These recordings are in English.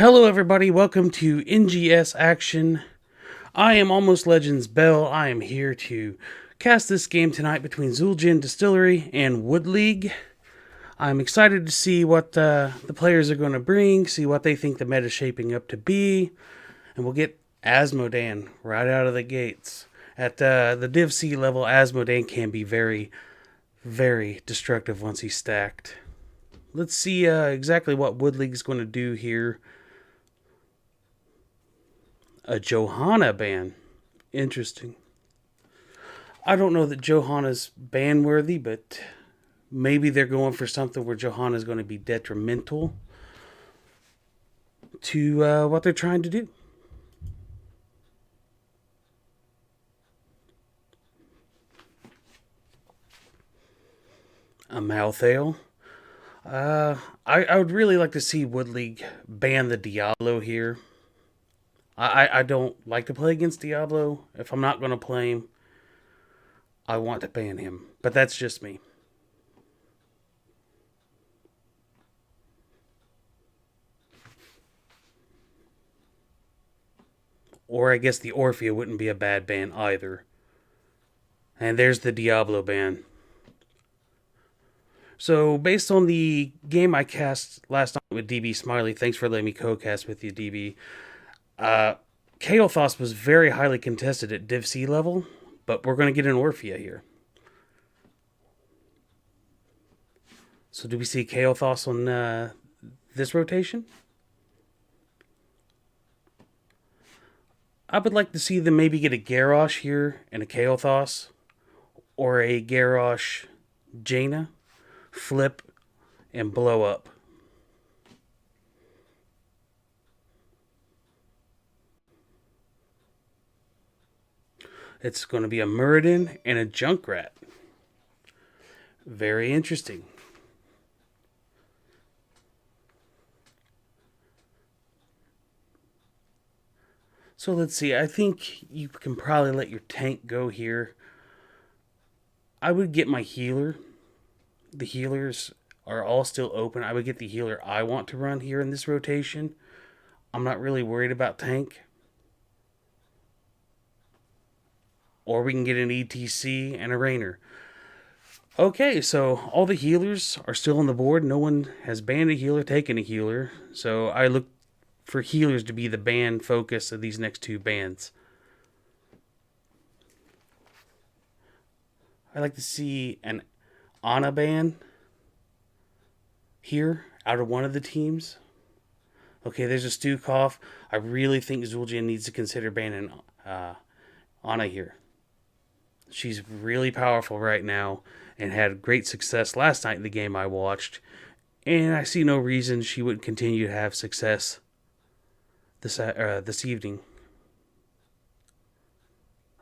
Hello, everybody. Welcome to NGS Action. I am Almost Legends Bell. I am here to cast this game tonight between Zul'jin Distillery and Wood League. I'm excited to see what the players are going to bring, see what they think the meta is shaping up to be, and we'll get Asmodan right out of the gates. At the Div C level, Asmodan can be very, very destructive once he's stacked. Let's see exactly what Wood League is going to do here. A Johanna ban. Interesting. I don't know that Johanna's ban worthy, but maybe they're going for something where Johanna's going to be detrimental to what they're trying to do. A Malthael. I would really like to see Wood League ban the Diablo here. I don't like to play against Diablo. If I'm not going to play him, I want to ban him. But that's just me. Or I guess the Orphea wouldn't be a bad ban either. And there's the Diablo ban. So, based on the game I cast last night with DB Smiley, thanks for letting me co-cast with you, DB. Kael'thas was very highly contested at Div C level, but we're going to get an Orphea here. So, do we see Kael'thas on this rotation? I would like to see them maybe get a Garrosh here and a Kael'thas, or a Garrosh Jaina, flip, and blow up. It's going to be a Muradin and a Junkrat. Very interesting. So let's see. I think you can probably let your tank go here. I would get my healer. The healers are all still open. I would get the healer I want to run here in this rotation. I'm not really worried about tank. Or we can get an ETC and a Rainer. Okay, so all the healers are still on the board. No one has banned a healer, taken a healer. So I look for healers to be the ban focus of these next two bans. I like to see an Ana ban here out of one of the teams. Okay, there's a Stukov. I really think Zul'jin needs to consider banning Ana here. She's really powerful right now and had great success last night in the game I watched. And I see no reason she wouldn't continue to have success this evening.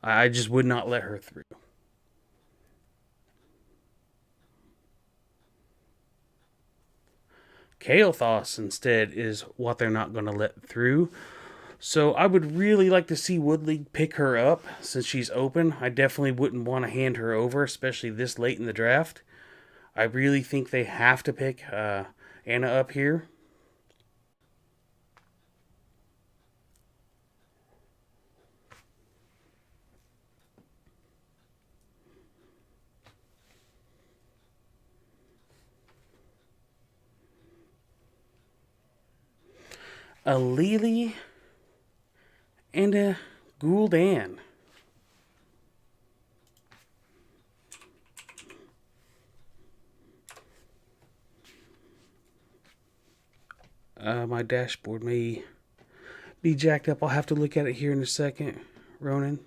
I just would not let her through. Kael'thas instead is what they're not going to let through. So I would really like to see Wood League pick her up since she's open. I definitely wouldn't want to hand her over, especially this late in the draft. I really think they have to pick Ana up here. A Lily and a Gul'dan. My dashboard may be jacked up. I'll have to look at it here in a second, Ronan.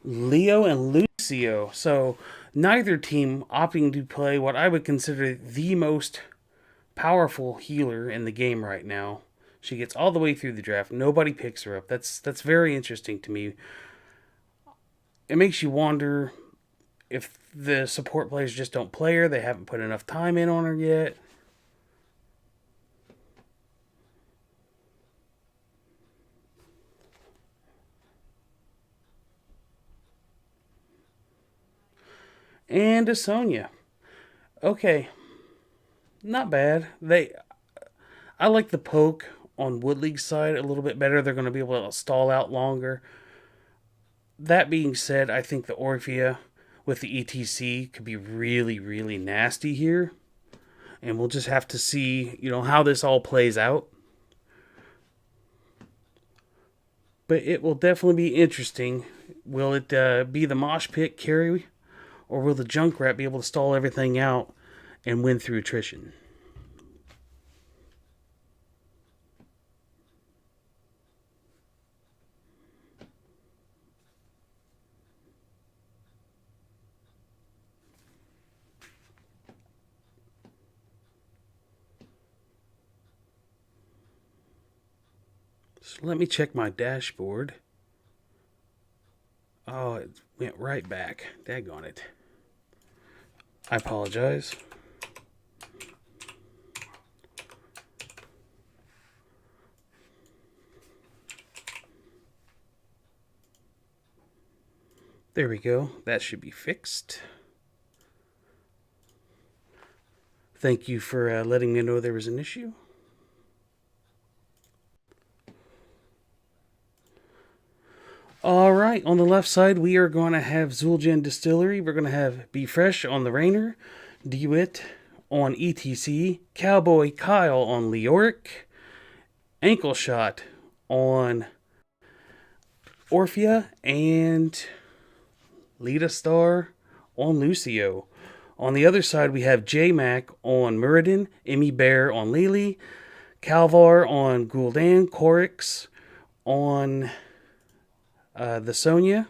Leo and Lucio. So neither team opting to play what I would consider the most powerful healer in the game right now. She gets all the way through the draft. Nobody picks her up. That's very interesting to me. It makes you wonder if the support players just don't play her. They haven't put enough time in on her yet. and a Sonya. Okay, not bad. I like the poke on Woodleague's side a little bit better. They're going to be able to stall out longer. That being said, I think the Orphea with the ETC could be really, really nasty here. And we'll just have to see, how this all plays out. But it will definitely be interesting. Will it be the mosh pit carry, or will the Junkrat be able to stall everything out and win through attrition? So let me check my dashboard. Oh, it went right back. Daggone it. I apologize. There we go. That should be fixed. Thank you for letting me know there was an issue. All right, on the left side, we are going to have Zul'jin Distillery. We're going to have Be Fresh on the Rainer, DeWitt on ETC, Cowboy Kyle on Leoric, Ankle Shot on Orphea, and Lita Star on Lucio. On the other side, we have J-Mac on Muradin, Emmy Bear on Lily, Calvar on Gul'dan, Corix on the Sonya.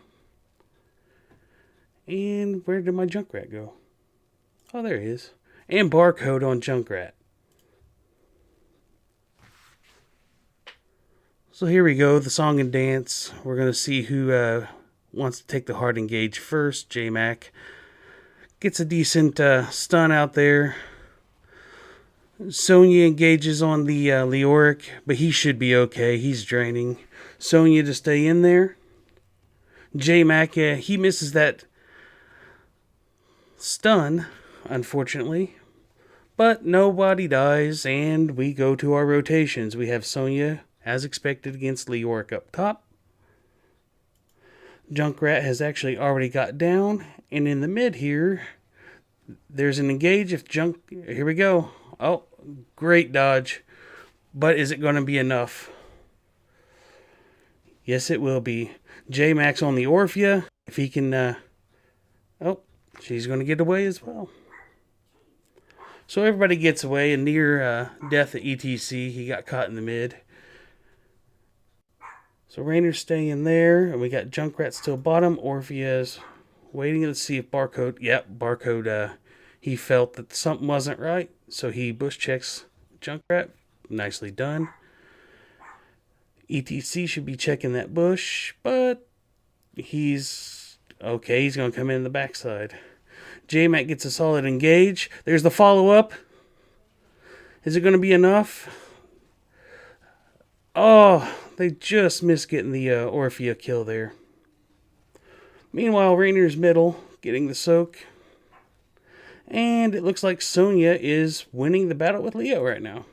And where did my Junkrat go? Oh, there he is. And Barcode on Junkrat. So here we go, the song and dance. We're going to see who wants to take the hard engage first. J-Mac gets a decent stun out there. Sonya engages on the Leoric, but he should be okay. He's draining. Sonya to stay in there. J-Mac, he misses that stun, unfortunately. But nobody dies, and we go to our rotations. We have Sonya, as expected, against Leoric up top. Junkrat has actually already got down, and in the mid here, there's an engage. Here we go. Oh, great dodge. But is it going to be enough? Yes, it will be. J-Max on the Orphea. If he can... oh, she's going to get away as well. So everybody gets away. A near death at ETC. He got caught in the mid. So Rainer's staying there. And we got Junkrat still bottom. Orphea's waiting to see if Barcode... Yep, Barcode... he felt that something wasn't right. So he bush checks Junkrat. Nicely done. ETC should be checking that bush, but he's okay. He's going to come in the backside. J-Mac gets a solid engage. There's the follow-up. Is it going to be enough? Oh, they just missed getting the Orphea kill there. Meanwhile, Rainer's middle, getting the soak. And it looks like Sonya is winning the battle with Leo right now.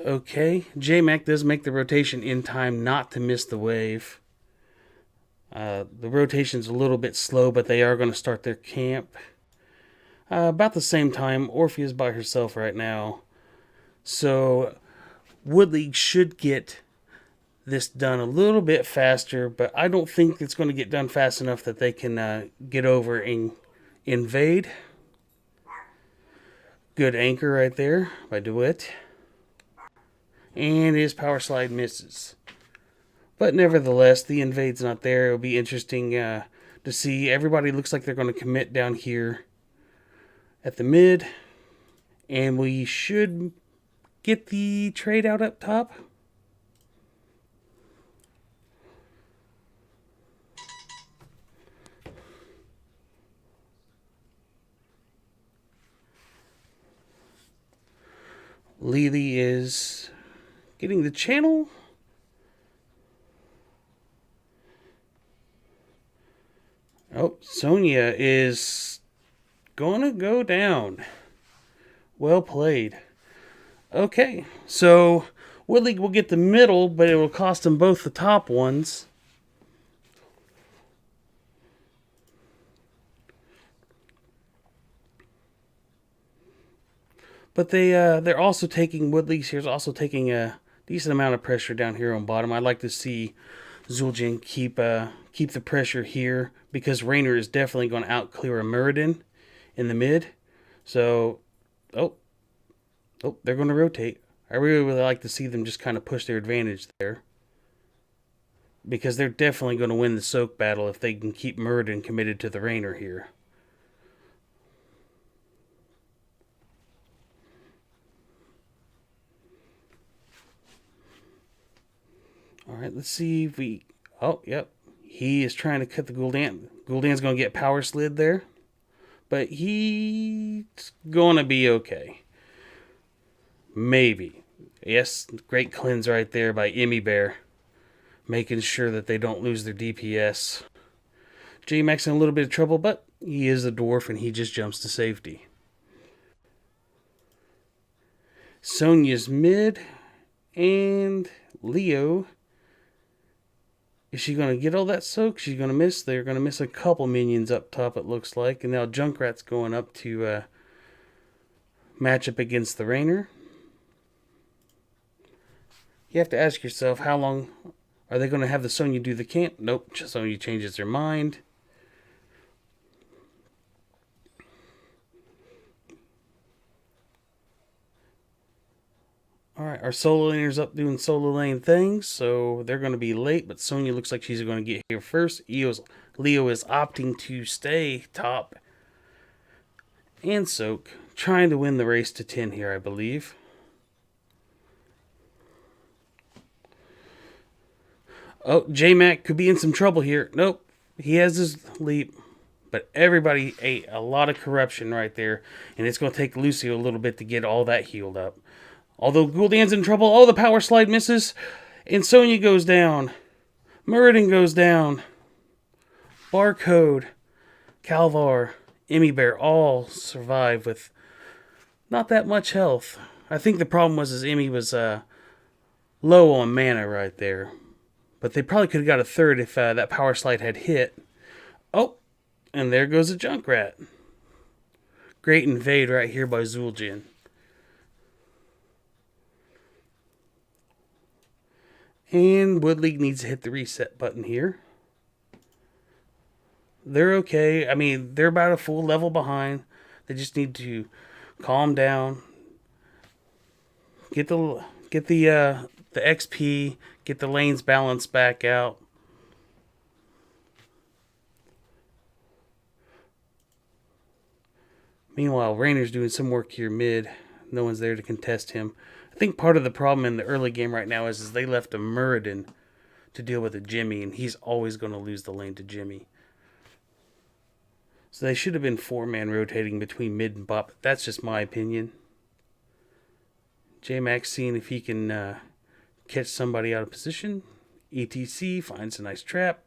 Okay, J-Mac does make the rotation in time not to miss the wave. The rotation's a little bit slow, but they are going to start their camp. About the same time, Orphea's by herself right now. So, Woodleague should get this done a little bit faster, but I don't think it's going to get done fast enough that they can get over and invade. Good anchor right there by DeWitt. And his power slide misses. But nevertheless, the invade's not there. It'll be interesting to see. Everybody looks like they're going to commit down here at the mid. And we should get the trade out up top. Lily is getting the channel. Oh, Sonya is gonna go down. Well played. Okay, so Woodley will get the middle, but it will cost them both the top ones. But they're also taking, Woodley's here's also taking a decent amount of pressure down here on bottom. I'd like to see Zul'jin keep the pressure here, because Raynor is definitely going to out-clear a Muradin in the mid. So, oh, they're going to rotate. I really would like to see them just kind of push their advantage there, because they're definitely going to win the soak battle if they can keep Muradin committed to the Raynor here. Alright, let's see if we... Oh, yep. He is trying to cut the Gul'dan. Gul'dan's going to get power slid there. But he's going to be okay. Maybe. Yes, great cleanse right there by Emmy Bear. Making sure that they don't lose their DPS. J-Max in a little bit of trouble, but he is a dwarf and he just jumps to safety. Sonya's mid. And Leo... Is she going to get all that soak? She's going to miss. They're going to miss a couple minions up top, it looks like. And now Junkrat's going up to match up against the Raynor. You have to ask yourself, how long are they going to have the Sonya do the camp? Nope, Sonya changes her mind. Alright, our solo laner's up doing solo lane things, so they're going to be late, but Sonya looks like she's going to get here first. Leo is opting to stay top and soak, trying to win the race to 10 here, I believe. Oh, J-Mac could be in some trouble here. Nope, he has his leap, but everybody ate a lot of corruption right there, and it's going to take Lucio a little bit to get all that healed up. Although Gul'dan's in trouble. Oh, the power slide misses. And Sonya goes down. Muradin goes down. Barcode, Calvar, Emmy Bear all survive with not that much health. I think the problem was Emmy was low on mana right there. But they probably could have got a third if that power slide had hit. Oh, and there goes a Junkrat. Great invade right here by Zul'jin. And Woodley needs to hit the reset button here. They're okay. I mean, they're about a full level behind. They just need to calm down. Get the XP. Get the lanes balanced back out. Meanwhile, Raynor's doing some work here mid. No one's there to contest him. I think part of the problem in the early game right now is they left a Muradin to deal with a Jimmy, and he's always going to lose the lane to Jimmy. So they should have been 4-man rotating between mid and bot. That's just my opinion. J-Max seeing if he can catch somebody out of position. ETC finds a nice trap.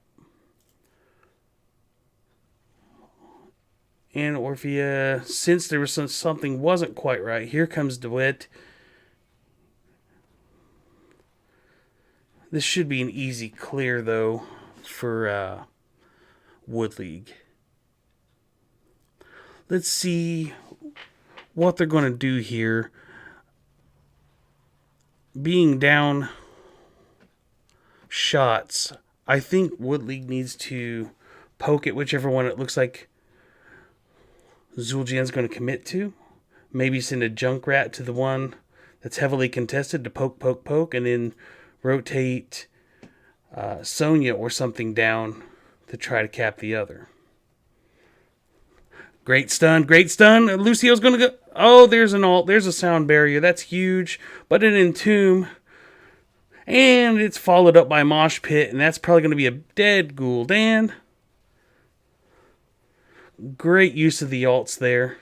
And Orphea, since there was something wasn't quite right, here comes DeWitt. This should be an easy clear, though, for Wood League. Let's see what they're going to do here. Being down shots, I think Wood League needs to poke at whichever one it looks like Zul'jin's going to commit to. Maybe send a Junkrat to the one that's heavily contested to poke, and then rotate Sonya or something down to try to cap the other. Great stun. Lucio's going to go... Oh, there's an ult. There's a sound barrier. That's huge. But an entomb. And it's followed up by Mosh Pit, and that's probably going to be a dead Gul'dan. Great use of the ults there.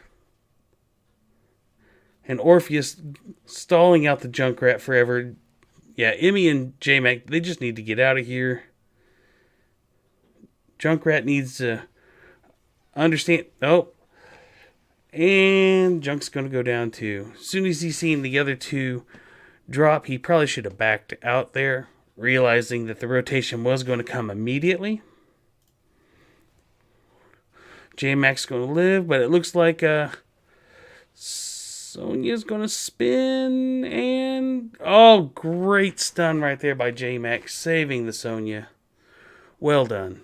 And Orpheus stalling out the Junkrat forever. Yeah, Emmy and J-Mac, they just need to get out of here. Junkrat needs to understand. Oh. And Junk's going to go down too. As soon as he's seen the other two drop, he probably should have backed out there, realizing that the rotation was going to come immediately. J-Mac's going to live, but it looks like Sonya's going to spin. And oh, great stun right there by J-Mac, saving the Sonya. Well done.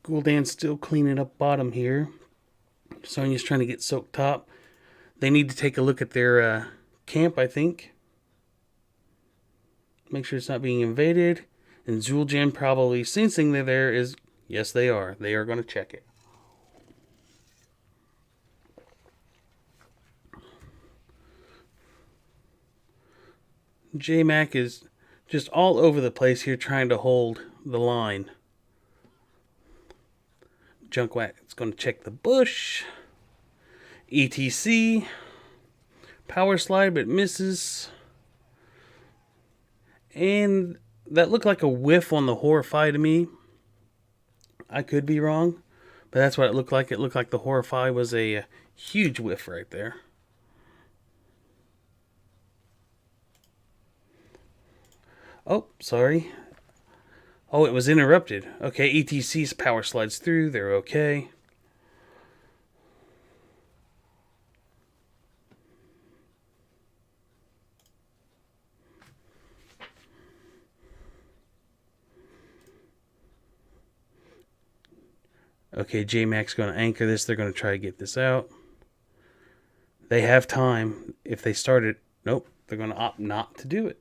Gul'dan's still cleaning up bottom here. Sonya's trying to get soaked top. They need to take a look at their camp, I think. Make sure it's not being invaded. And Zul'jin probably sensing they're there is... Yes, they are. They are going to check it. J-Mac is just all over the place here trying to hold the line. Junkrat's going to check the bush. ETC. Power slide, but misses. And that looked like a whiff on the Horrify to me. I could be wrong, but that's what it looked like. It looked like the Horrify was a huge whiff right there. Oh, sorry. Oh, it was interrupted. Okay, ETC's power slides through. They're okay. Okay, J-Mac's going to anchor this. They're going to try to get this out. They have time. If they started... Nope, they're going to opt not to do it.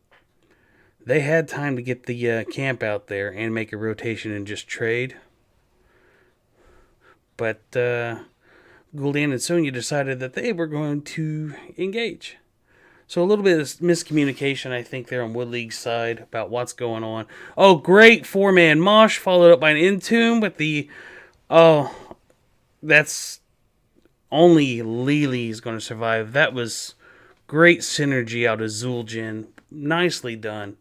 They had time to get the camp out there and make a rotation and just trade. But Gul'dan and Sonya decided that they were going to engage. So a little bit of miscommunication, I think, there on Wood League's side about what's going on. Oh, great 4-man mosh followed up by an Entomb with the... Oh, that's... Only Lily's going to survive. That was great synergy out of Zul'jin. Nicely done.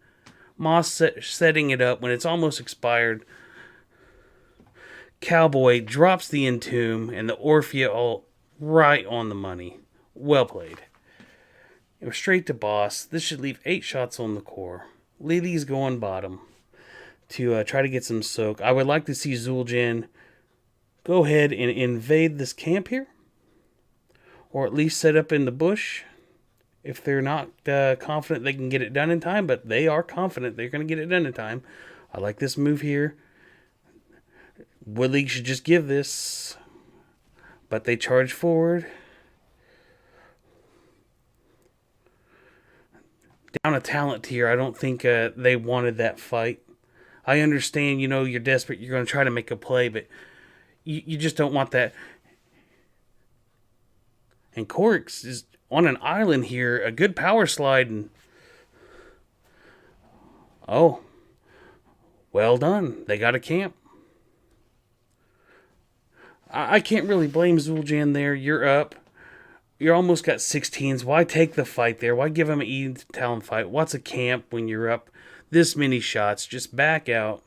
Moss setting it up when it's almost expired. Cowboy drops the Entomb and the Orphea all right on the money. Well played. It was straight to boss. This should leave 8 shots on the core. Lily's going bottom to try to get some soak. I would like to see Zul'jin go ahead and invade this camp here. Or at least set up in the bush. If they're not confident they can get it done in time, but they are confident they're going to get it done in time. I like this move here. Wood League should just give this. But they charge forward. Down a talent tier, I don't think they wanted that fight. I understand, you know, you're desperate, you're going to try to make a play, but you just don't want that. And Corix is on an island here, a good power slide, and oh, well done. They got a camp. I can't really blame Zul'jin there. You're up. You almost got 16s. Why take the fight there? Why give him an Eden Talon fight? What's a camp when you're up this many shots? Just back out.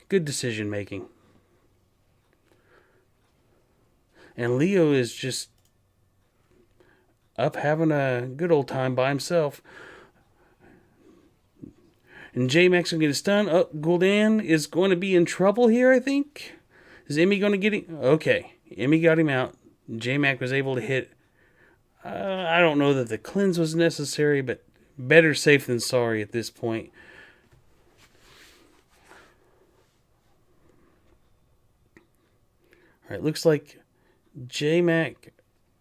Good decision making. And Leo is just up having a good old time by himself. And J-Mac's going to get a stun. Oh, Gul'dan is going to be in trouble here, I think. Is Emmy going to get him? Okay. Emmy got him out. J-Mac was able to hit. I don't know that the cleanse was necessary, but better safe than sorry at this point. Alright, looks like J-Mac...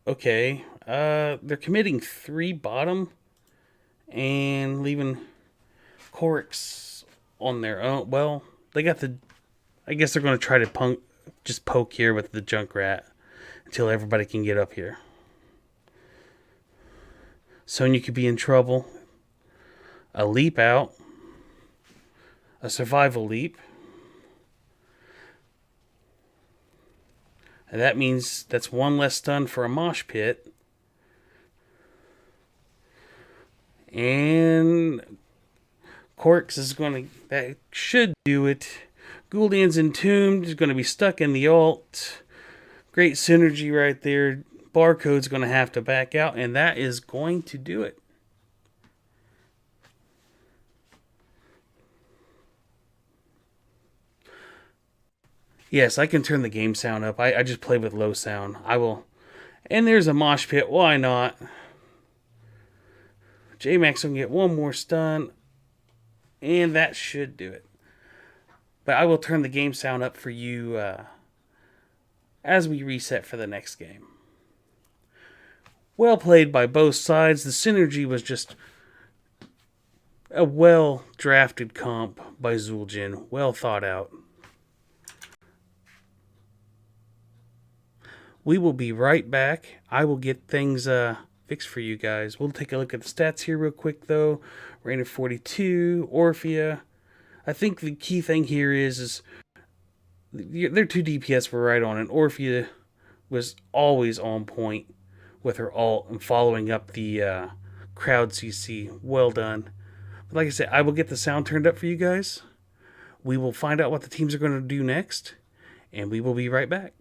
Okay. They're committing 3 bottom and leaving Corix on their own. Well, they got the... I guess they're going to try to just poke here with the Junkrat until everybody can get up here. Sonya could be in trouble. A leap out. A survival leap. And that means that's one less stun for a mosh pit. And Corks is going to... That should do it. Gul'dan's Entombed is going to be stuck in the ult. Great synergy right there. Barcode's going to have to back out, and that is going to do it. Yes, I can turn the game sound up. I just play with low sound. I will. And there's a mosh pit. Why not? J-Max will get one more stun. And that should do it. But I will turn the game sound up for you as we reset for the next game. Well played by both sides. The synergy was just a well-drafted comp by Zul'jin. Well thought out. We will be right back. I will get things fixed for you guys. We'll take a look at the stats here real quick, though. Rain of 42, Orphea. I think the key thing here is their 2 DPS were right on, and Orphea was always on point with her ult and following up the crowd CC. Well done. But like I said, I will get the sound turned up for you guys. We will find out what the teams are going to do next, and we will be right back.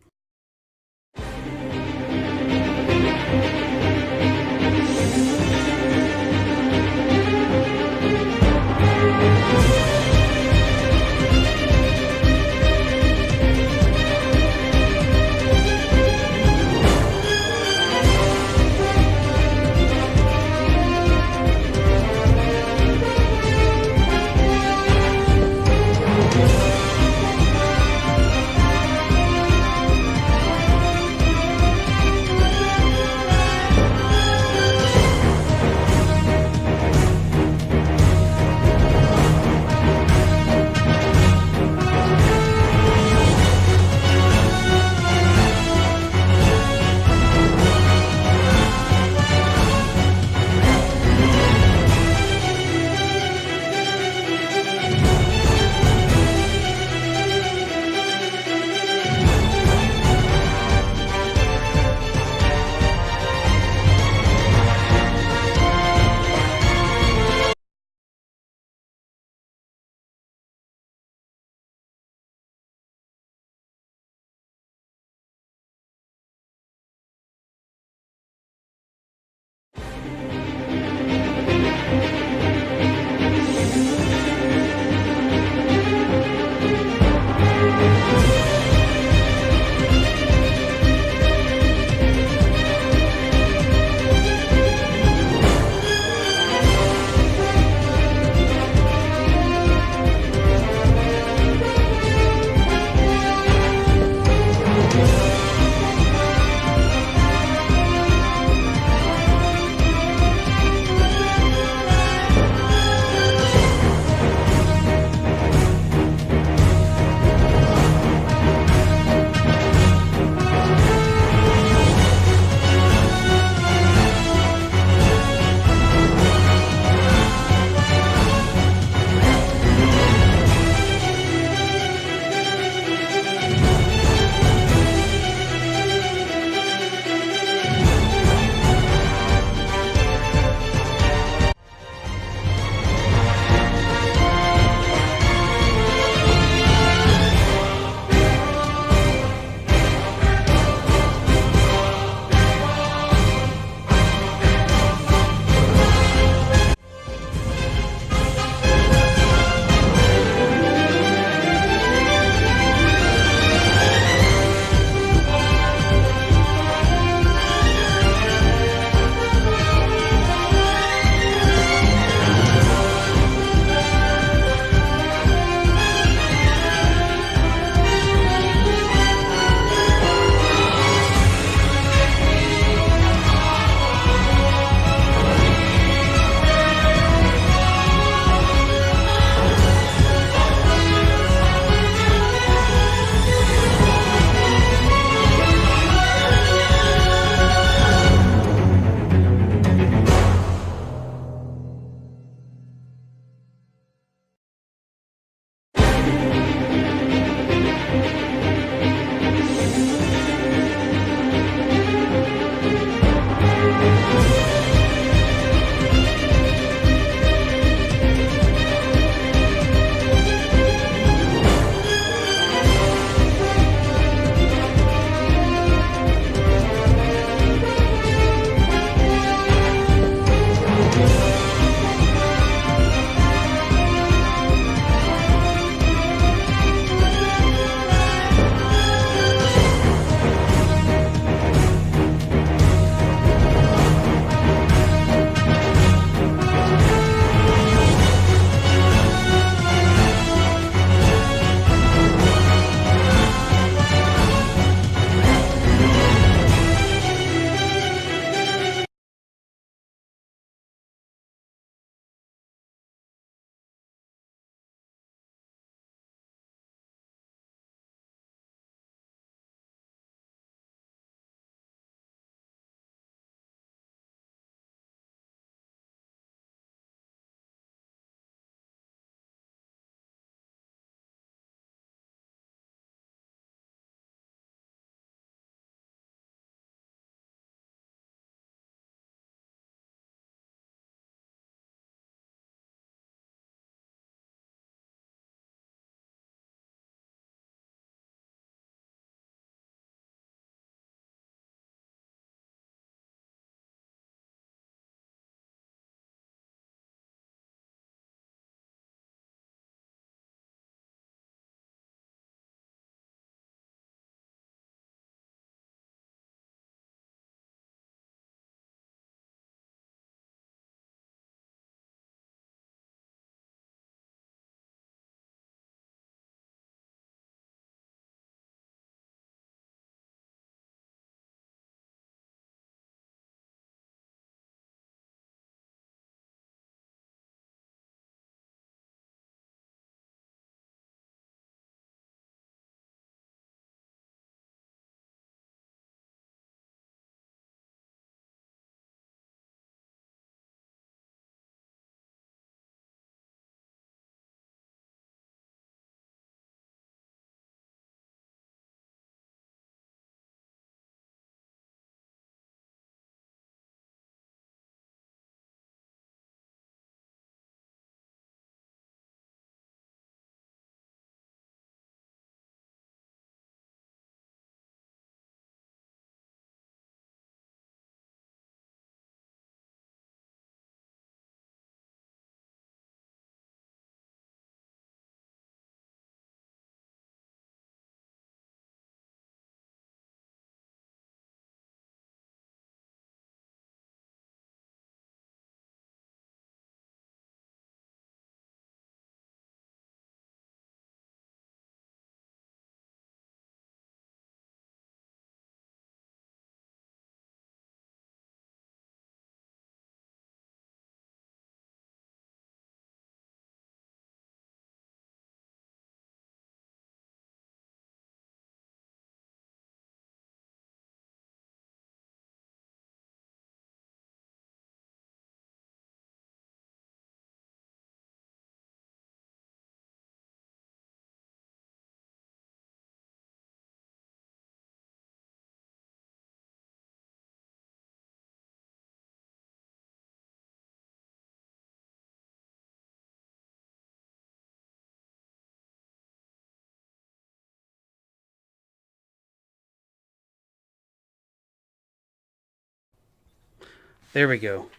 There we go.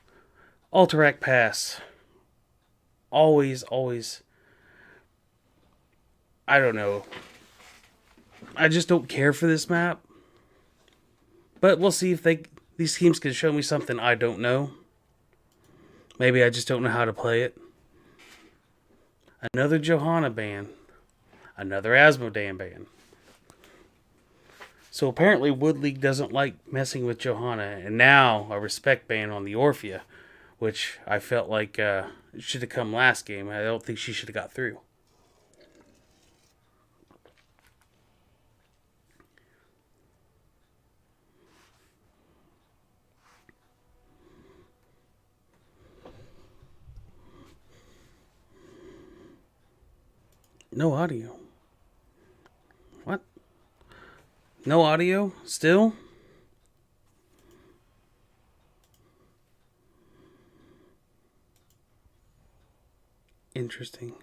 Alterac Pass. Always, always. I don't know. I just don't care for this map. But we'll see if these teams can show me something I don't know. Maybe I just don't know how to play it. Another Johanna ban. Another Asmodan ban. So apparently Wood League doesn't like messing with Johanna. And now a respect ban on the Orphea. Which I felt like should have come last game. I don't think she should have got through. No audio. What? No audio? Still? Interesting.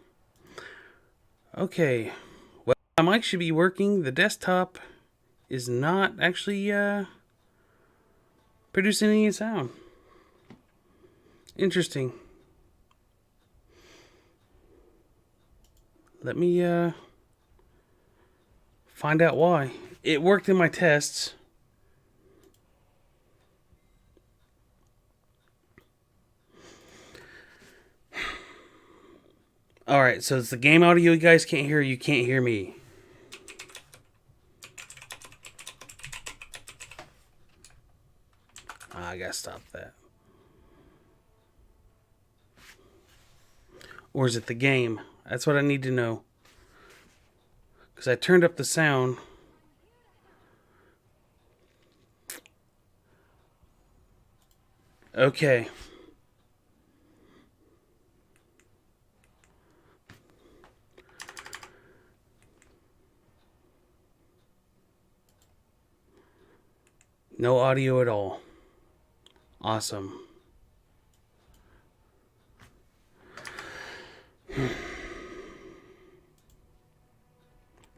Okay. Well, my mic should be working. The desktop is not actually producing any sound. Interesting. Let me find out why. It worked in my tests. Alright, so it's the game audio you guys can't hear. You can't hear me. I gotta stop that. Or is it the game? That's what I need to know. Because I turned up the sound. Okay. No audio at all. Awesome.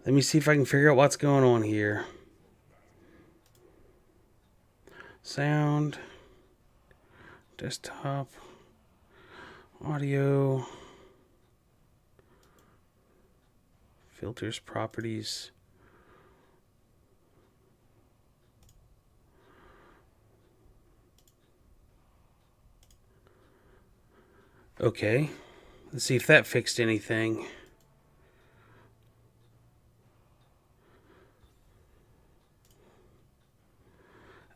Let me see if I can figure out what's going on here. Sound. Desktop. Audio. Filters, properties. Okay. Let's see if that fixed anything.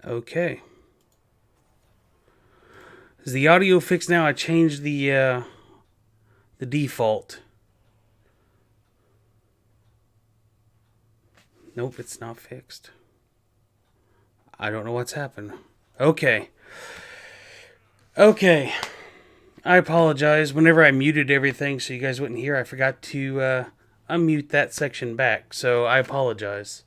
Okay. Is the audio fixed now? I changed the default. Nope, it's not fixed. I don't know what's happened. Okay. Okay. I apologize. Whenever I muted everything so you guys wouldn't hear, I forgot to unmute that section back. So I apologize.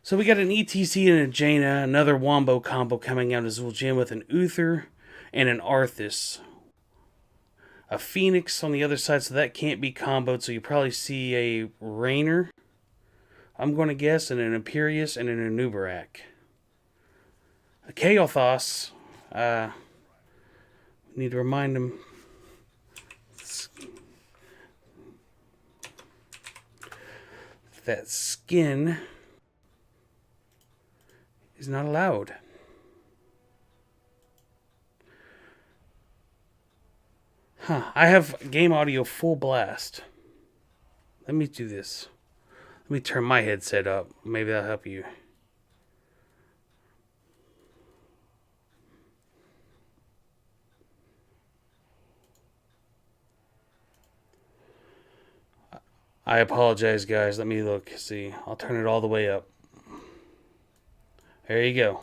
So we got an ETC and a Jaina, another Wombo combo coming out of Zul'jin with an Uther and an Arthas. A Phoenix on the other side, so that can't be comboed, so you probably see a Rainer, I'm going to guess, and an Imperius and an Anubarak. A Kael'thas, need to remind him. That skin is not allowed. I have game audio full blast. Let me do this. Let me turn my headset up. Maybe that'll help you. I apologize, guys. Let me look. See, I'll turn it all the way up. There you go.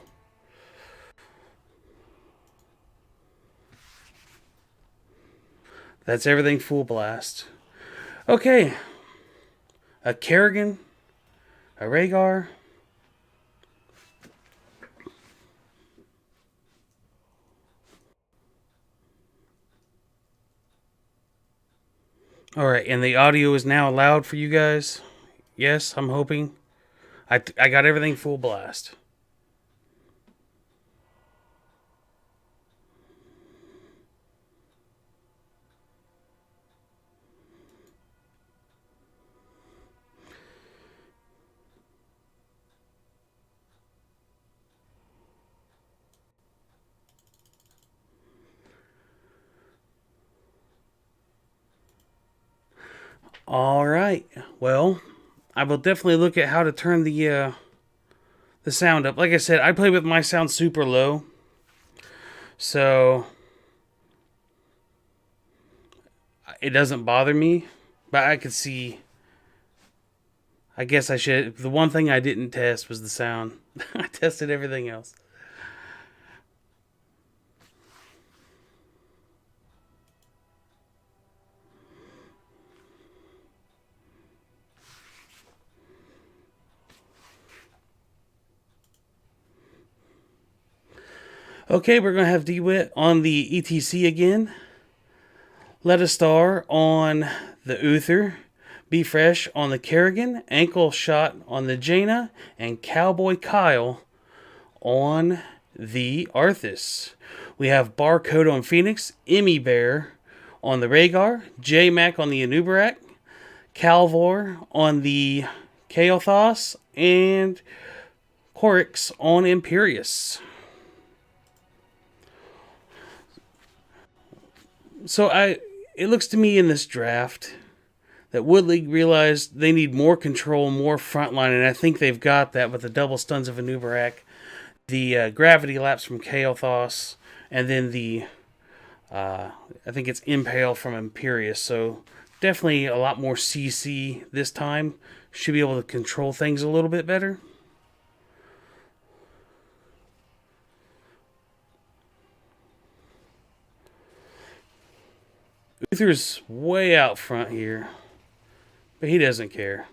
That's everything full blast. Okay. A Kerrigan. A Rhaegar. Alright, and the audio is now allowed for you guys? Yes, I'm hoping. I got everything full blast. All right. Well, I will definitely look at how to turn the sound up. Like I said, I play with my sound super low, so it doesn't bother me. But I could see. I guess I should. The one thing I didn't test was the sound. I tested everything else. Okay, we're going to have DeWitt on the ETC again. Let a Star on the Uther. Be Fresh on the Kerrigan. Ankle Shot on the Jaina. And Cowboy Kyle on the Arthas. We have Barcode on Phoenix. Emmy Bear on the Rhaegar. J-Mac on the Anubarak. Calvor on the Kael'thas. And Corix on Imperius. So it looks to me in this draft that Wood League realized they need more control, more frontline, and I think they've got that with the double stuns of Anubarak, the gravity lapse from Kael'thas, and then the I think it's Impale from Imperius. So definitely a lot more CC this time. Should be able to control things a little bit better. Uther's way out front here, but he doesn't care.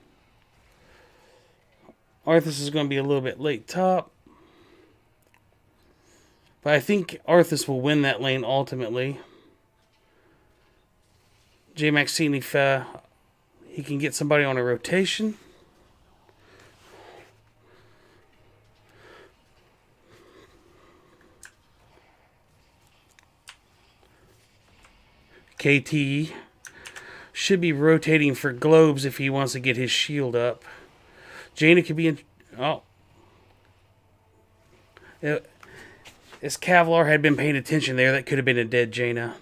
Arthas is going to be a little bit late top, but I think Arthas will win that lane ultimately. J-Max seeing if he can get somebody on a rotation. KT should be rotating for globes if he wants to get his shield up. Jaina could be in. Oh. If Kevlar had been paying attention there, that could have been a dead Jaina.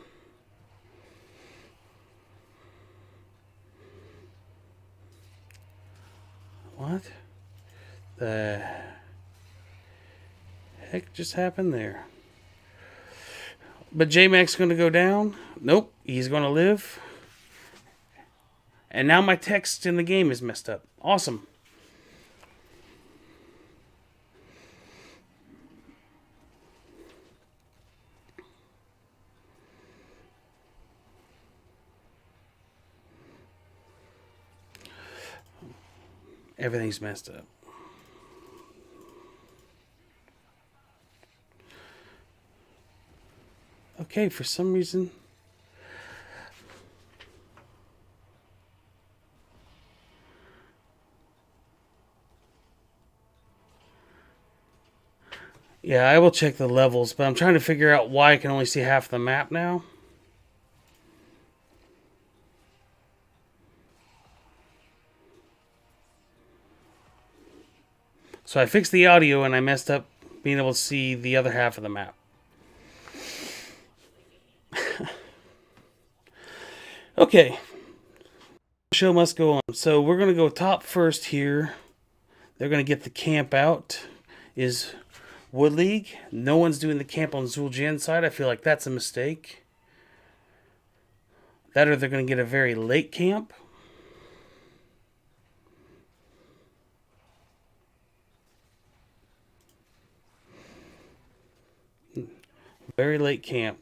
What the heck just happened there? But J-Mac's going to go down. Nope, he's going to live. And now my text in the game is messed up. Awesome. Everything's messed up. Okay, for some reason. Yeah, I will check the levels, but I'm trying to figure out why I can only see half the map now. So I fixed the audio and I messed up being able to see the other half of the map. Okay. The show must go on. So we're going to go top first here. They're going to get the camp out. Is Wood League. No one's doing the camp on Zul'Jin's side. I feel like that's a mistake. That or they're going to get a very late camp. Very late camp.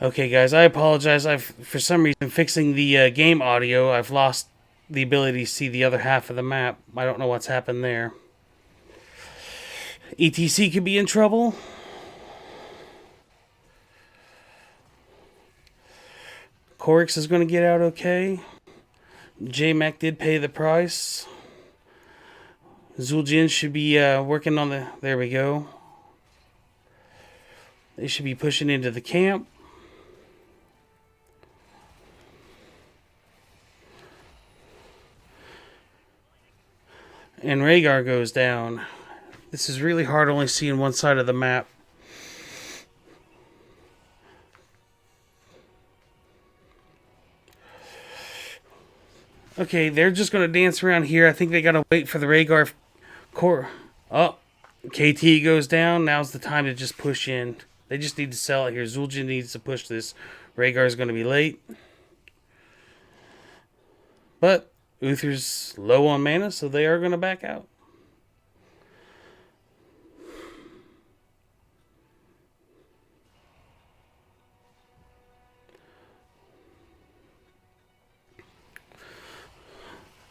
Okay, guys, I apologize. For some reason, fixing the game audio, I've lost the ability to see the other half of the map. I don't know what's happened there. ETC could be in trouble. Corix is going to get out okay. J-Mac did pay the price. Zul'Jin should be working on the... There we go. They should be pushing into the camp. And Rhaegar goes down. This is really hard only seeing one side of the map. Okay, they're just going to dance around here. I think they got to wait for the Rhaegar core. Oh, KT goes down. Now's the time to just push in. They just need to sell it here. Zul'jin needs to push this. Rhaegar's going to be late. But Uther's low on mana, so they are going to back out.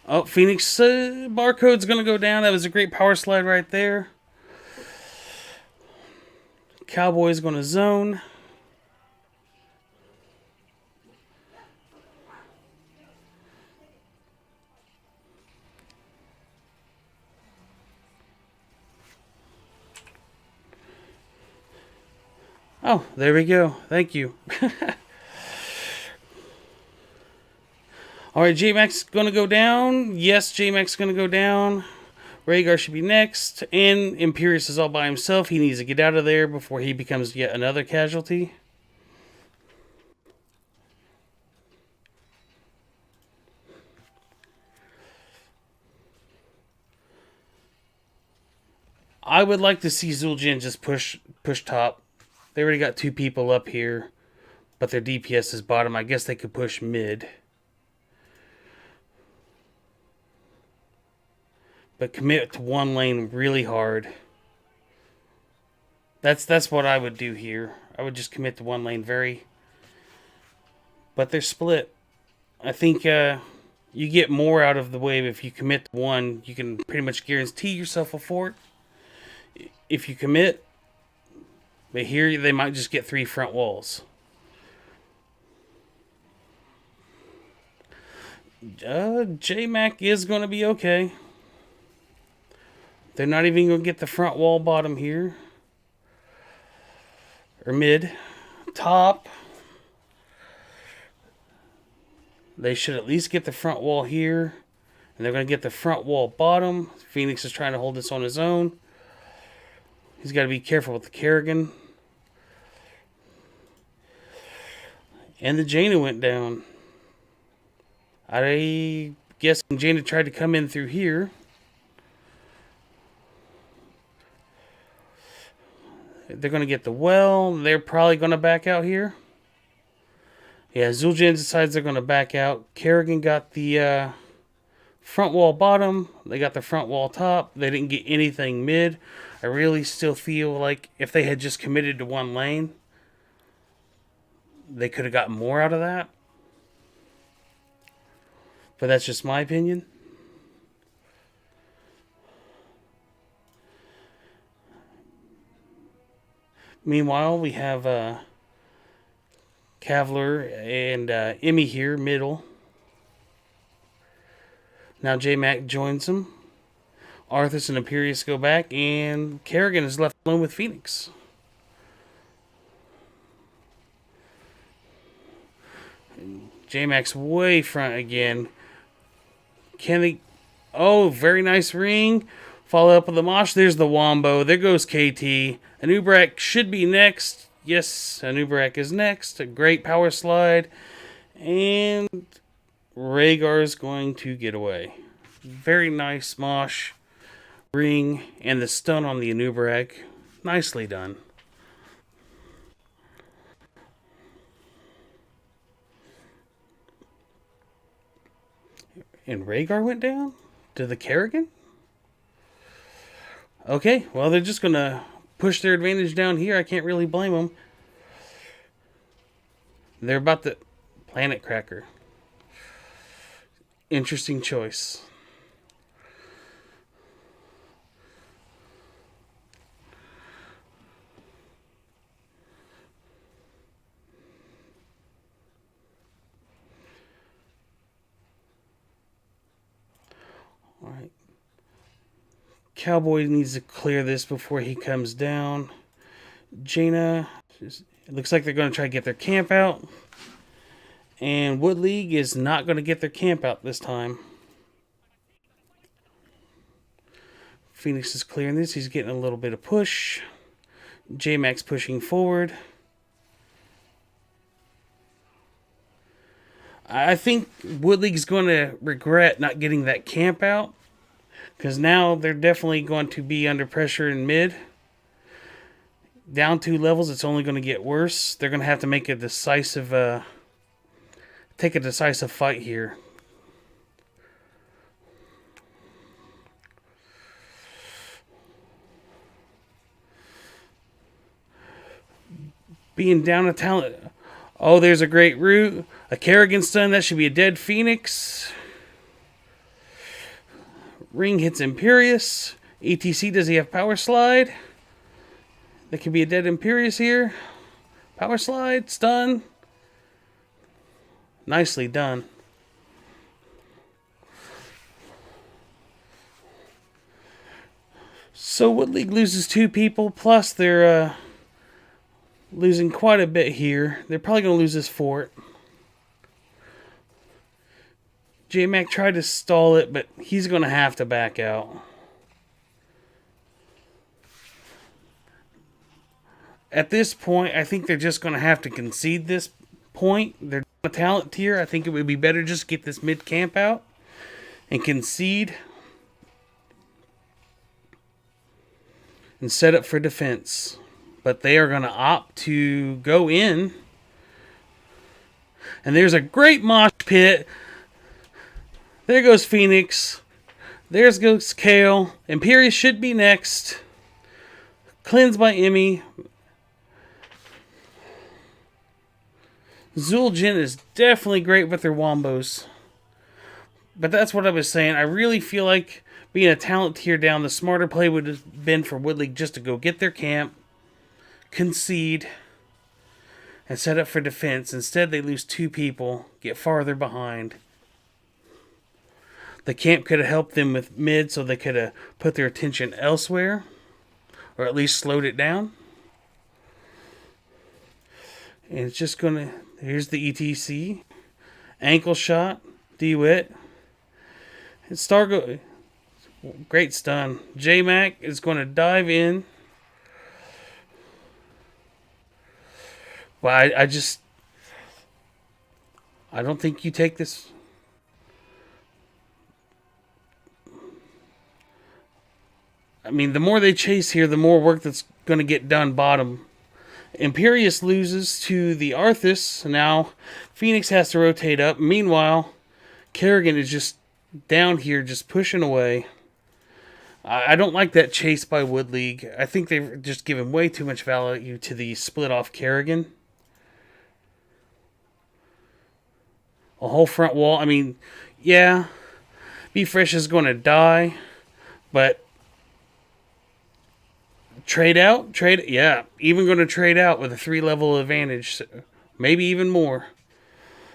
Oh, Phoenix barcode's going to go down. That was a great power slide right there. Cowboy's going to zone. Oh, there we go. Thank you. All right, J-Max going to go down. Yes, J-Max going to go down. Rhaegar should be next. And Imperius is all by himself. He needs to get out of there before he becomes yet another casualty. I would like to see Zul'jin just push top. They already got 2 people up here, but their DPS is bottom. I guess they could push mid. But commit to one lane really hard. That's what I would do here. I would just commit to one lane very. But they're split. I think you get more out of the wave if you commit to one. You can pretty much guarantee yourself a fort. If you commit, but here they might just get 3 front walls. J-Mac is going to be okay. They're not even going to get the front wall bottom here. Or mid. Top. They should at least get the front wall here. And they're going to get the front wall bottom. Phoenix is trying to hold this on his own. He's got to be careful with the Kerrigan. And the Jaina went down. I guess Jaina tried to come in through here. They're going to get the well. They're probably going to back out here. Yeah, Zul'jin decides they're going to back out. Kerrigan got the front wall bottom. They got the front wall top. They didn't get anything mid. I really still feel like if they had just committed to one lane, they could have gotten more out of that. But that's just my opinion. Meanwhile, we have Cavalier and Emmy here, middle. Now J-Mac joins them. Arthas and Imperius go back, and Kerrigan is left alone with Phoenix. J-Mac's way front again. Can they... Oh, very nice ring. Follow up with the Mosh. There's the Wombo. There goes KT. Anub'arak should be next. Yes, Anub'arak is next. A great power slide. And Rhaegar is going to get away. Very nice Mosh. Ring. And the stun on the Anub'arak. Nicely done. And Rhaegar went down? To the Kerrigan? Okay, well, they're just going to push their advantage down here. I can't really blame them. They're about to... Planet Cracker. Interesting choice. Alright. Cowboy needs to clear this before he comes down. Jaina, it looks like they're going to try to get their camp out. And Wood League is not going to get their camp out this time. Phoenix is clearing this. He's getting a little bit of push. J-Max pushing forward. I think Woodleague's going to regret not getting that camp out, because now they're definitely going to be under pressure in mid. Down 2 levels, it's only going to get worse. They're going to have to make a decisive, take a decisive fight here. Being down a talent. Oh, there's a great root. A Kerrigan stun. That should be a dead Phoenix. Ring hits Imperious. ETC, does he have Power Slide? That could be a dead Imperious here. Power Slide. Stun. Nicely done. So Woodleague loses 2 people. Plus they're losing quite a bit here. They're probably going to lose this fort. J-Mac tried to stall it, but he's going to have to back out. At this point, I think they're just going to have to concede this point. They're a talent tier. I think it would be better just to get this mid camp out and concede and set up for defense. But they are going to opt to go in. And there's a great mosh pit. There goes Phoenix. There goes Kale. Imperious should be next. Cleansed by Emmy. Zul'jin is definitely great with their wombos. But that's what I was saying. I really feel like being a talent tier down, the smarter play would have been for Woodleague just to go get their camp, concede, and set up for defense. Instead, they lose 2 people, get farther behind. The camp could have helped them with mid, so they could have put their attention elsewhere, or at least slowed it down. And it's just going to... Here's the ETC. Ankle shot. DeWitt. And Stargo... Great stun. J-Mac is going to dive in. Well, I just... I don't think you take this... I mean, the more they chase here, the more work that's going to get done bottom. Imperious loses to the Arthas. Now, Phoenix has to rotate up. Meanwhile, Kerrigan is just down here, just pushing away. I don't like that chase by Woodleague. I think they've just given way too much value to the split-off Kerrigan. A whole front wall. I mean, yeah, Be Fresh is going to die, but... Trade out? Yeah, even going to trade out with a 3-level advantage. Maybe even more.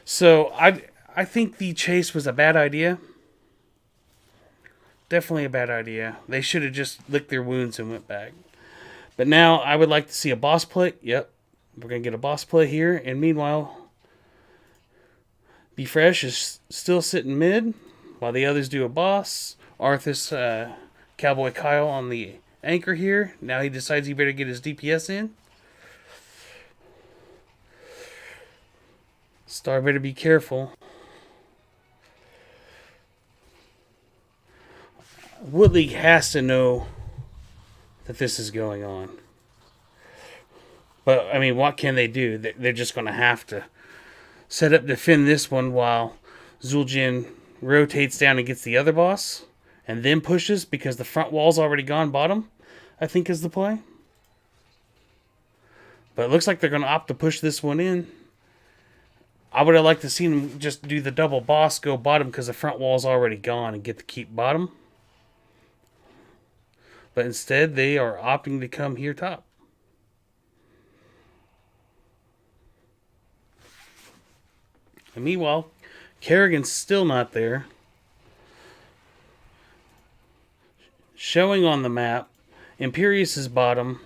So, I think the chase was a bad idea. Definitely a bad idea. They should have just licked their wounds and went back. But now, I would like to see a boss play. Yep, we're going to get a boss play here. And meanwhile, Be Fresh is still sitting mid, while the others do a boss. Arthas, Cowboy Kyle on the... anchor here. Now he decides he better get his DPS in. Star better be careful. Woodleague has to know that this is going on. But, I mean, what can they do? They're just going to have to set up, defend this one while Zul'jin rotates down and gets the other boss. And then pushes because the front wall's already gone bottom, I think is the play. But it looks like they're going to opt to push this one in. I would have liked to see them just do the double boss, go bottom because the front wall's already gone and get to keep bottom. But instead, they are opting to come here top. And meanwhile, Kerrigan's still not there. Showing on the map, Imperious is bottom.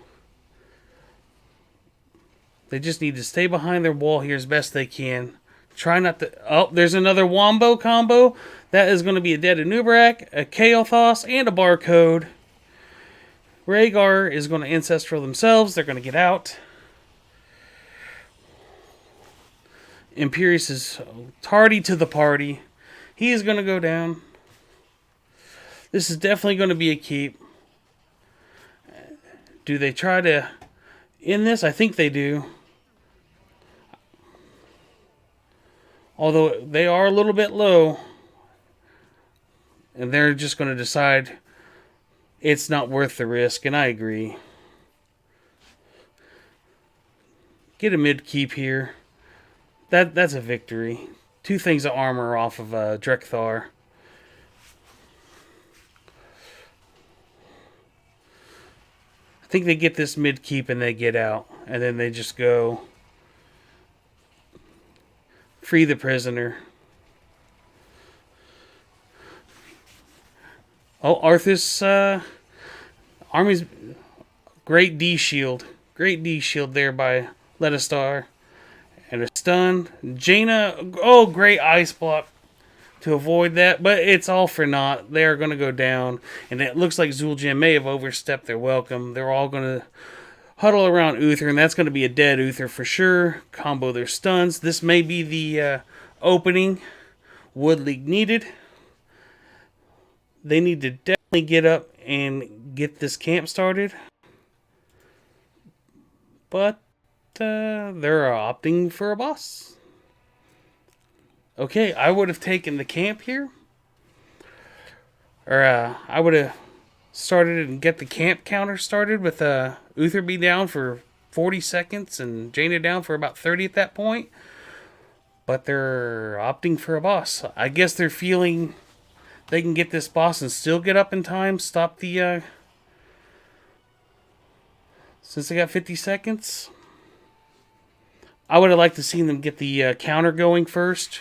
They just need to stay behind their wall here as best they can. Try not to... Oh, there's another Wombo combo. That is going to be a dead Anubarak, a Kael'thas, and a Barcode. Rhaegar is going to ancestral themselves. They're going to get out. Imperius is tardy to the party. He is going to go down. This is definitely going to be a keep. Do they try to end this? I think they do. Although they are a little bit low. And they're just going to decide it's not worth the risk. And I agree. Get a mid keep here. That's a victory. 2 things of armor off of Drekthar. I think they get this mid keep and they get out. And then they just go free the prisoner. Oh, Arthas army's great D shield. Great D shield there by Letastar. And a stun. Jaina, oh, great ice block to avoid that. But it's all for naught. They are going to go down. And it looks like Zul'jin may have overstepped their welcome. They're all going to huddle around Uther. And that's going to be a dead Uther for sure. Combo their stuns. This may be the opening Wood League needed. They need to definitely get up and get this camp started. But they're opting for a boss. Okay, I would have taken the camp here. Or I would have started and get the camp counter started with Uther be down for 40 seconds and Jaina down for about 30 at that point. But they're opting for a boss. I guess they're feeling they can get this boss and still get up in time. Stop the... since they got 50 seconds. I would have liked to seen them get the counter going first.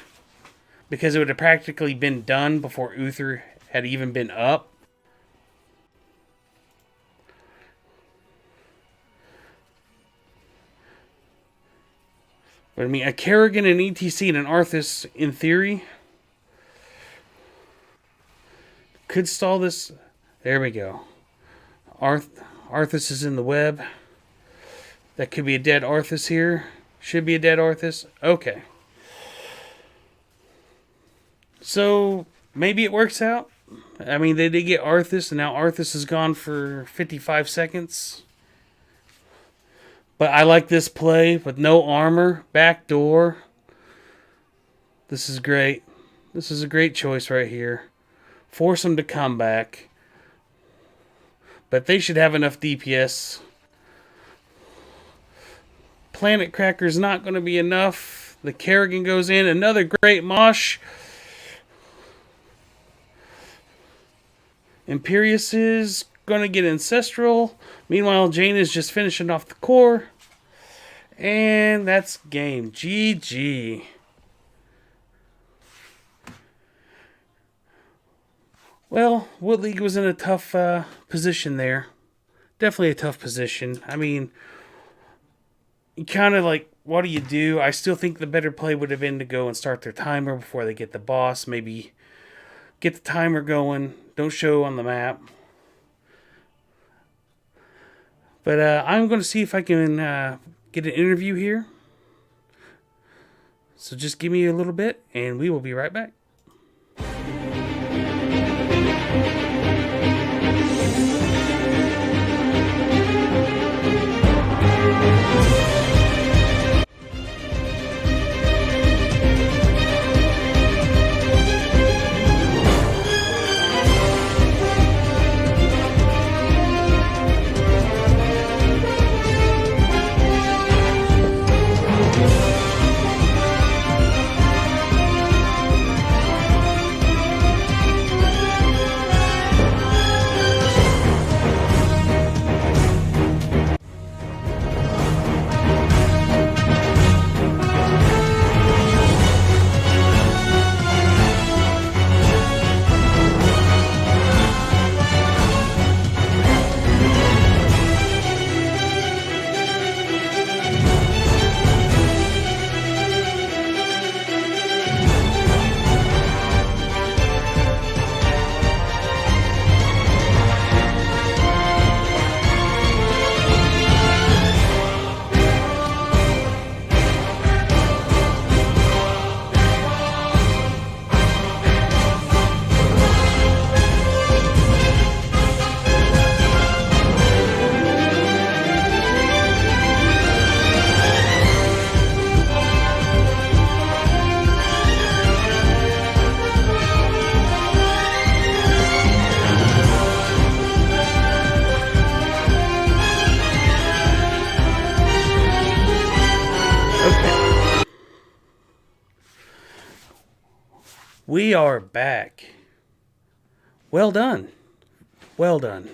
Because it would have practically been done before Uther had even been up. But I mean, a Kerrigan, an ETC, and an Arthas, in theory, could stall this. There we go. Arthas is in the web. That could be a dead Arthas here. Should be a dead Arthas. Okay. So, maybe it works out. I mean, they did get Arthas, and now Arthas is gone for 55 seconds. But I like this play with no armor. Back door. This is great. This is a great choice right here. Force them to come back. But they should have enough DPS. Planet Cracker's not going to be enough. The Kerrigan goes in. Another great mosh. Imperius is going to get Ancestral. Meanwhile, Jane is just finishing off the core. And that's game. GG. Well, Wood League was in a tough position there. Definitely a tough position. I mean, you kind of like, what do you do? I still think the better play would have been to go and start their timer before they get the boss. Maybe get the timer going. Don't show on the map. But I'm going to see if I can get an interview here. So just give me a little bit and we will be right back. Okay. We are back. Well done. Well done.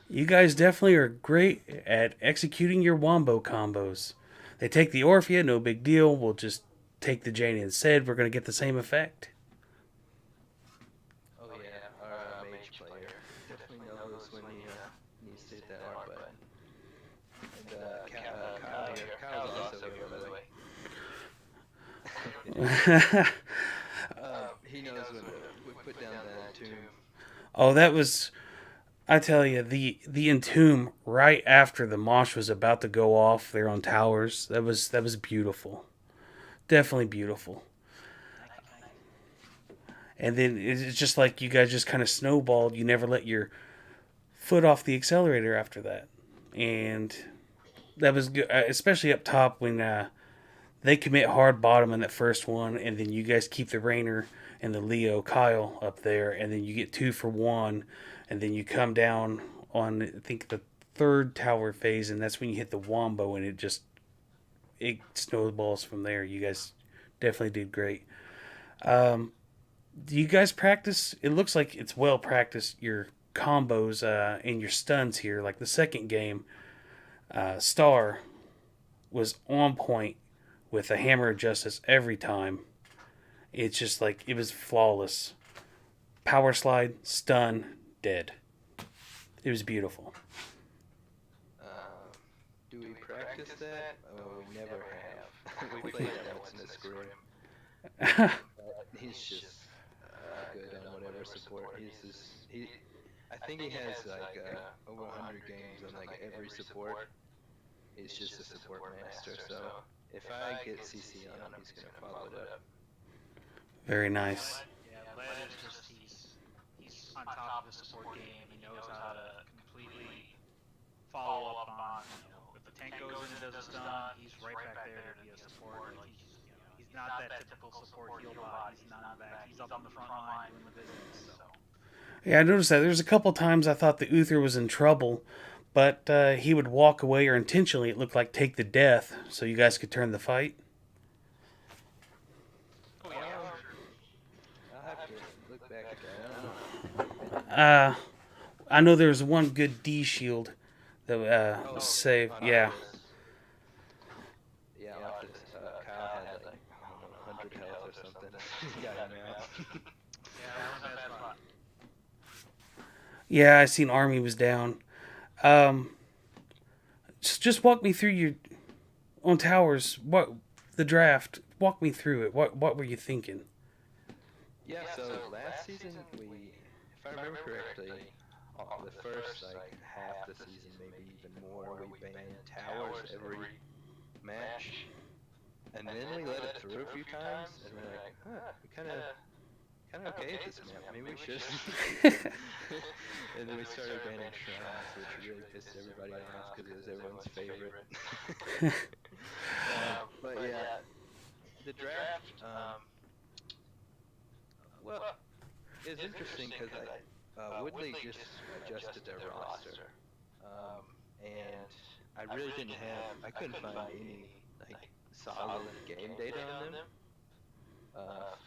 You guys definitely are great at executing your wombo combos. They take the Orphea, no big deal. We'll just take the Jane instead. We're going to get the same effect. Oh yeah, our mage player definitely knows when he needs to hit that R button. And Kyle here, Kyle's also here by the way. He knows when to put down that tomb. Oh, that was, I tell you, the entomb right after the mosh was about to go off there on towers. That was beautiful. Definitely beautiful. And then it's just like you guys just kind of snowballed. You never let your foot off the accelerator after that. And that was good, especially up top when they commit hard bottom in that first one, and then you guys keep the Rainer and the Leo Kyle up there, and then you get 2 for 1, and then you come down on I think the third tower phase, and that's when you hit the Wombo, and it snowballs from there. You guys definitely did great. Do you guys practice? It looks like it's well practiced. Your combos and your stuns here, like the second game, Star was on point with a hammer of justice every time. It's just like it was flawless. Power slide, stun, dead. It was beautiful. Do we practice that? Oh, we never have. We played that once in a scrim. He's just good on whatever support. I think he has like over 100 games on like every support. He's just a support master. So if I get CC on him, he's gonna follow it up. Very nice. Yeah, Led is just he's on top of the support game. He knows how to completely follow up on, if the tank goes in and does a stun, he's right back there to be a support. Like he's not that typical support heal bot. He's not in the back. He's up on the front line doing the business. So. Yeah, I noticed that. There's a couple times I thought the Uther was in trouble, but he would walk away, or intentionally it looked like take the death, so you guys could turn the fight. I'll have to look back at that. I know there was one good D shield that was saved. Yeah. Yeah, Kyle had like, I don't know, 100 health or something. He got him out. Yeah, that was a bad spot. Yeah, I seen Army was down. Just walk me through your on towers. What the draft? Walk me through it. What were you thinking? Yeah, so last season if I remember correctly, the first like half the season, maybe even more, we banned towers every match, and then we let it through a few times, and we're like, we kind of okay at this map. Maybe we should. And then we started banning shrines, which really pissed everybody off because it was everyone's favorite. But yeah, the draft. Well, it's interesting because Woodley just adjusted their roster, and I really I couldn't find any like solid game data on them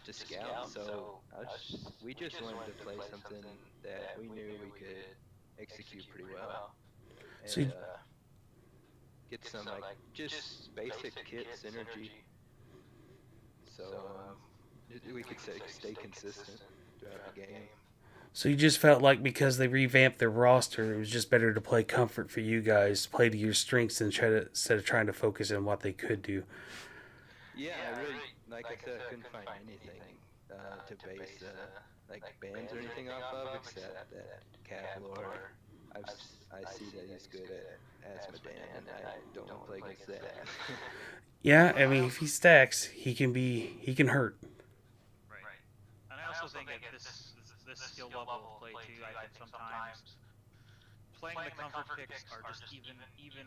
to scout. So we just wanted to play something that we knew we could execute pretty well, and get some like just basic kit synergy. So we could stay consistent throughout the game. So you just felt like because they revamped their roster, it was just better to play comfort for you guys, play to your strengths, and instead of trying to focus on what they could do. Yeah, I really, like I said, I couldn't find anything to base like bands or anything off of except that Cavlor. I see that he's good at Asmodan, and I don't want to play against that. Yeah, I mean, if he stacks, he can hurt. Right. And I also think at this skill level of play too, I think sometimes playing the comfort picks are just even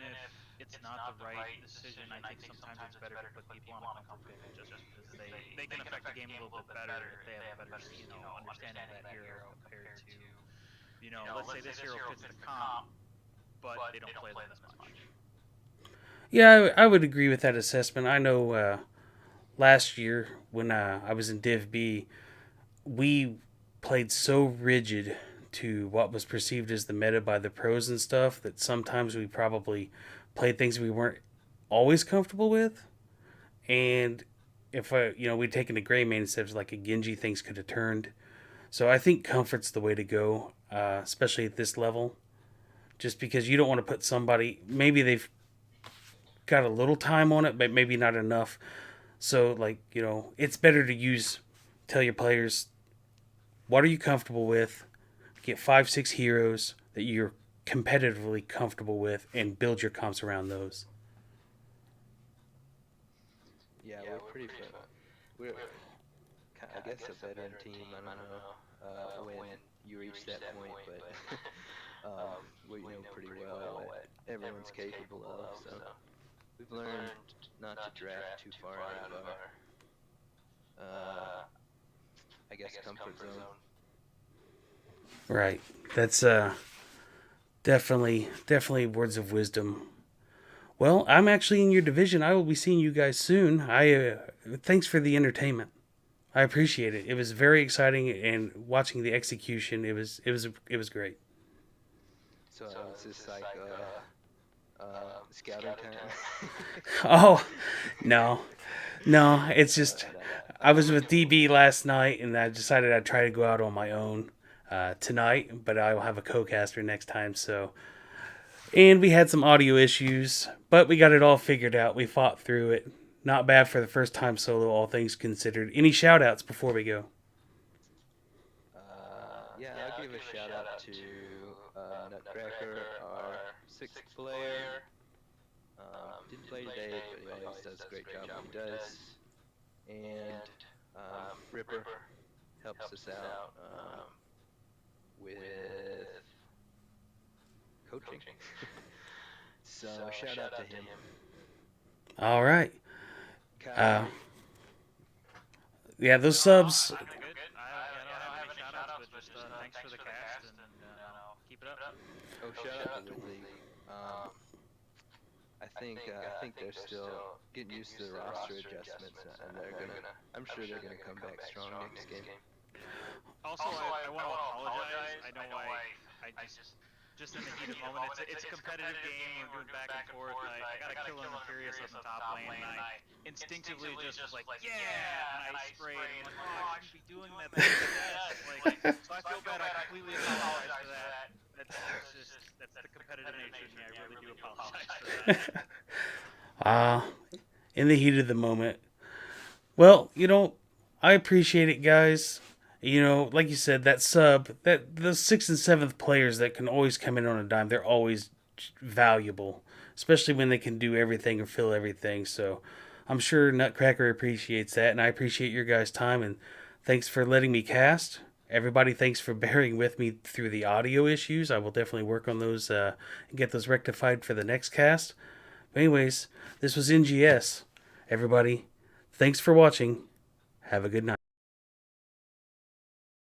if it's not the right decision, I think sometimes it's better to put people on a comfort pick just because they can affect the game a little bit better if they have a better understanding of that hero compared to let's say this hero fits the comp, but they don't play them as much. Yeah, I would agree with that assessment. I know last year when I was in Div B, we played so rigid to what was perceived as the meta by the pros and stuff that sometimes we probably played things we weren't always comfortable with. And if we'd taken a gray main instead of like a Genji, things could have turned. So I think comfort's the way to go, especially at this level. Just because you don't want to put somebody, maybe they've got a little time on it, but maybe not enough. So, like, it's better to tell your players, what are you comfortable with? Get 5, 6 heroes that you're competitively comfortable with and build your comps around those. Yeah, we're pretty we're I guess a veteran team. I don't know when you reach that point, but we know pretty well what everyone's capable of. So we've learned not to draft too far out of our, I guess, comfort zone. Right. That's definitely words of wisdom. Well, I'm actually in your division. I will be seeing you guys soon. I thanks for the entertainment. I appreciate it. It was very exciting, and watching the execution, it was great. So it's just like scouting time. Oh, no, no. It's just I was with DB last night, and I decided I'd try to go out on my own tonight, but I will have a co-caster next time. So, and we had some audio issues, but we got it all figured out. We fought through it. Not bad for the first time solo, all things considered. Any shout outs before we go? Yeah, I'll give a shout out to Nutcracker, our sixth player. Didn't play today, but he always does a great job when he does. And Ripper helps us out with coaching. So shout out to him. All right. Kyle, Yeah, those subs. I'm good. I don't have any shout-outs, but just thanks for the cast, and keep it up. oh, shout out to Woodley. I think they're still getting used to the roster adjustments, and I'm sure they're gonna come back strong next game. Also, I want to apologize. I know I just in the heat of the moment, it's a competitive game. We're doing back and forth. I got a kill in the Furious on the top lane, and I instinctively just was like, yeah, and I sprayed. And I'm like, oh, I shouldn't be doing that. So I feel bad. I completely apologize for that. That's the competitive nature in me. I really do apologize for that. In the heat of the moment. Well, I appreciate it, guys. Like you said, that sub, that the 6th and 7th players that can always come in on a dime, they're always valuable, especially when they can do everything or fill everything. So I'm sure Nutcracker appreciates that, and I appreciate your guys' time, and thanks for letting me cast. Everybody, thanks for bearing with me through the audio issues. I will definitely work on those and get those rectified for the next cast. But anyways, this was NGS. Everybody, thanks for watching. Have a good night.